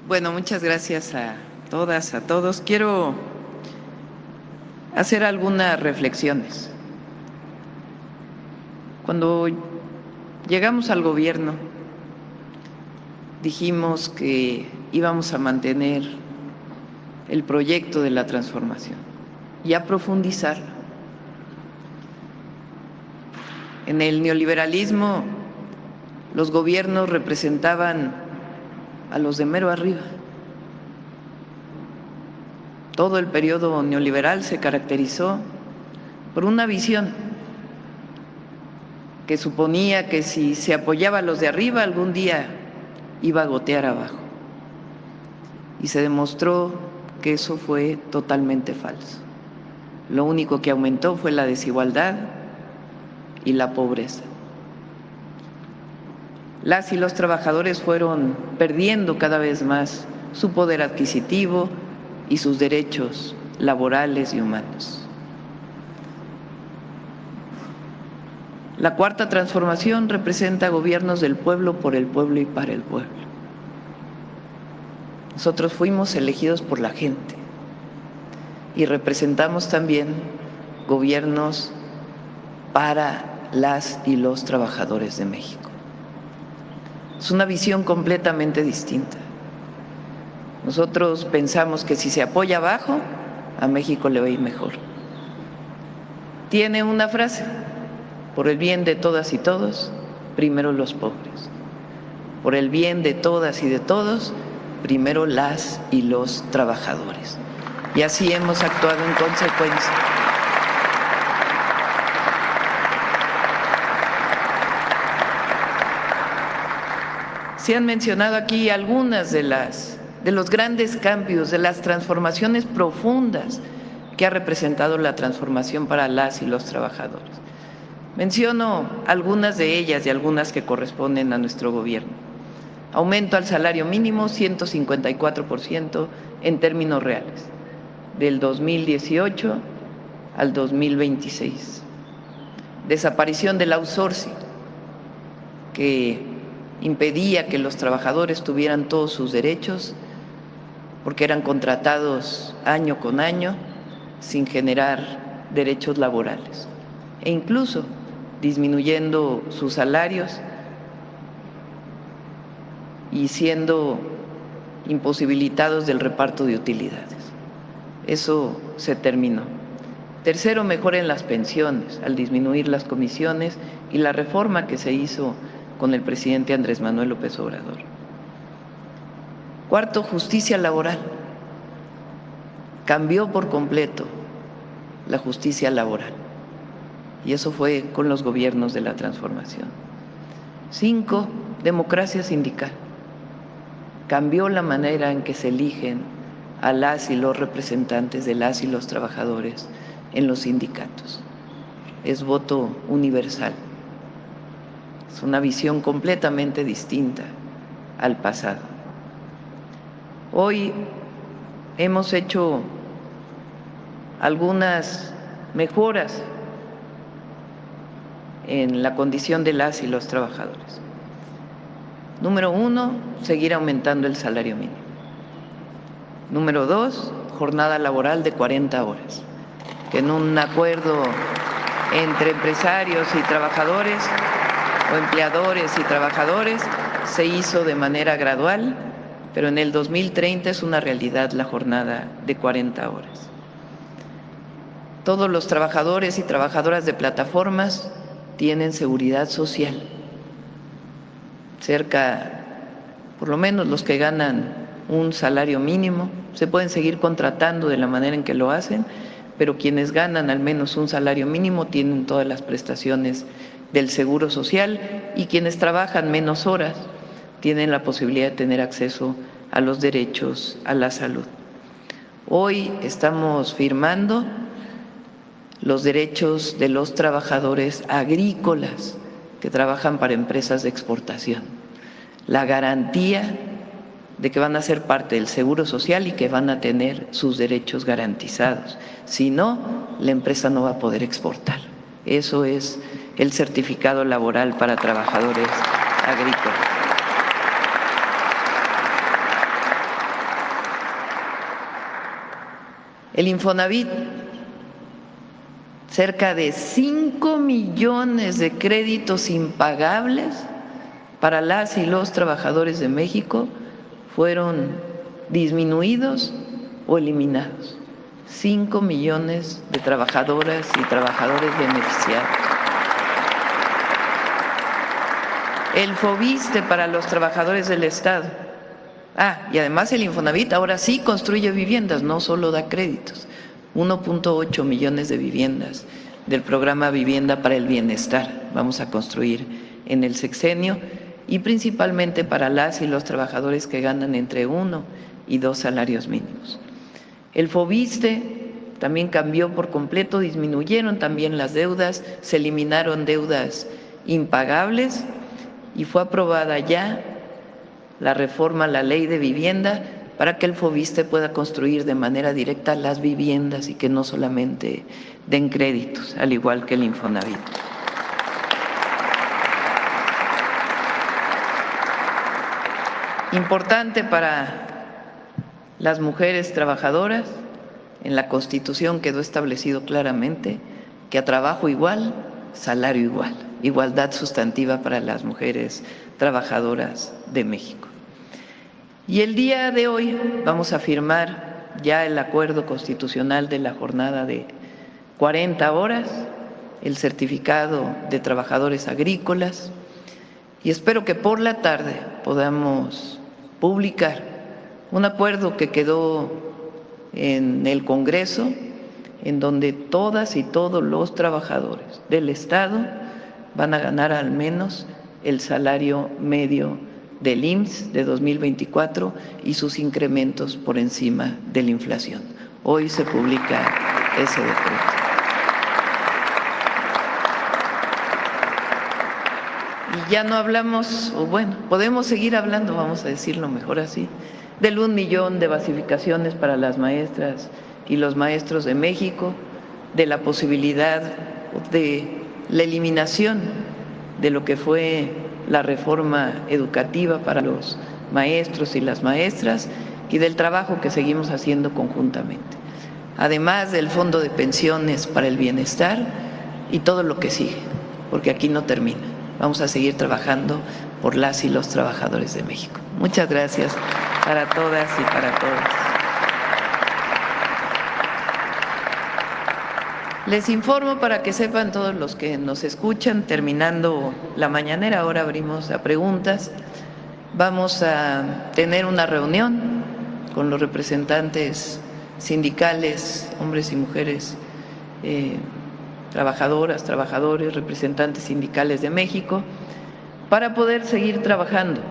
Bueno, muchas gracias a todas, a todos. Quiero hacer algunas reflexiones. Cuando llegamos al gobierno, dijimos que íbamos a mantener el proyecto de la transformación y a profundizarlo. En el neoliberalismo, los gobiernos representaban a los de mero arriba. Todo el periodo neoliberal se caracterizó por una visión que suponía que si se apoyaba a los de arriba, algún día iba a gotear abajo. Y se demostró que eso fue totalmente falso. Lo único que aumentó fue la desigualdad y la pobreza. Las y los trabajadores fueron perdiendo cada vez más su poder adquisitivo y sus derechos laborales y humanos. La cuarta transformación representa gobiernos del pueblo, por el pueblo y para el pueblo. Nosotros fuimos elegidos por la gente y representamos también gobiernos para las y los trabajadores de México. Es una visión completamente distinta. Nosotros pensamos que si se apoya abajo, a México le va a ir mejor. Tiene una frase: por el bien de todas y todos, primero los pobres. Por el bien de todas y de todos, primero las y los trabajadores. Y así hemos actuado en consecuencia. Se han mencionado aquí algunas de los grandes cambios, de las transformaciones profundas que ha representado la transformación para las y los trabajadores. Menciono algunas de ellas y algunas que corresponden a nuestro gobierno. Aumento al salario mínimo, 154% en términos reales, del 2018 al 2026. Desaparición del outsourcing, que impedía que los trabajadores tuvieran todos sus derechos porque eran contratados año con año sin generar derechos laborales e incluso disminuyendo sus salarios y siendo imposibilitados del reparto de utilidades. Eso se terminó. Tercero, mejora en las pensiones al disminuir las comisiones y la reforma que se hizo con el presidente Andrés Manuel López Obrador. Cuarto, justicia laboral. Cambió por completo la justicia laboral y eso fue con los gobiernos de la transformación. 5, democracia sindical. Cambió la manera en que se eligen a las y los representantes de las y los trabajadores en los sindicatos. Es voto universal. Es una visión completamente distinta al pasado. Hoy hemos hecho algunas mejoras en la condición de las y los trabajadores. Número 1, seguir aumentando el salario mínimo. Número 2, jornada laboral de 40 horas, que en un acuerdo entre empresarios y trabajadores o empleadores y trabajadores se hizo de manera gradual, pero en el 2030 es una realidad la jornada de 40 horas. Todos los trabajadores y trabajadoras de plataformas tienen seguridad social. Cerca, por lo menos los que ganan un salario mínimo, se pueden seguir contratando de la manera en que lo hacen, pero quienes ganan al menos un salario mínimo tienen todas las prestaciones del Seguro Social y quienes trabajan menos horas tienen la posibilidad de tener acceso a los derechos a la salud. Hoy estamos firmando los derechos de los trabajadores agrícolas que trabajan para empresas de exportación, la garantía de que van a ser parte del Seguro Social y que van a tener sus derechos garantizados. Si no, la empresa no va a poder exportar. Eso es el certificado laboral para trabajadores agrícolas. El Infonavit, cerca de 5 millones de créditos impagables para las y los trabajadores de México fueron disminuidos o eliminados. 5 millones de trabajadoras y trabajadores beneficiados. El Foviste para los trabajadores del Estado. Y además el Infonavit ahora sí construye viviendas, no solo da créditos. 1.8 millones de viviendas del programa Vivienda para el Bienestar vamos a construir en el sexenio, y principalmente para las y los trabajadores que ganan entre 1 y 2 salarios mínimos. El Foviste también cambió por completo, disminuyeron también las deudas, se eliminaron deudas impagables y fue aprobada ya la reforma a la Ley de Vivienda para que el Foviste pueda construir de manera directa las viviendas y que no solamente den créditos, al igual que el Infonavit. Importante para las mujeres trabajadoras, en la Constitución quedó establecido claramente que a trabajo igual, salario igual, igualdad sustantiva para las mujeres trabajadoras de México. Y el día de hoy vamos a firmar ya el acuerdo constitucional de la jornada de 40 horas, el certificado de trabajadores agrícolas, y espero que por la tarde podamos publicar un acuerdo que quedó en el Congreso, en donde todas y todos los trabajadores del Estado van a ganar al menos el salario medio del IMSS de 2024 y sus incrementos por encima de la inflación. Hoy se publica ese decreto. Y ya no hablamos, o bueno, podemos seguir hablando, vamos a decirlo mejor así, del 1 millón de basificaciones para las maestras y los maestros de México, de la posibilidad de la eliminación de lo que fue la reforma educativa para los maestros y las maestras y del trabajo que seguimos haciendo conjuntamente. Además del Fondo de Pensiones para el Bienestar y todo lo que sigue, porque aquí no termina. Vamos a seguir trabajando por las y los trabajadores de México. Muchas gracias para todas y para todos. Les informo para que sepan todos los que nos escuchan, terminando la mañanera, ahora abrimos a preguntas. Vamos a tener una reunión con los representantes sindicales, hombres y mujeres, trabajadoras, trabajadores, representantes sindicales de México, para poder seguir trabajando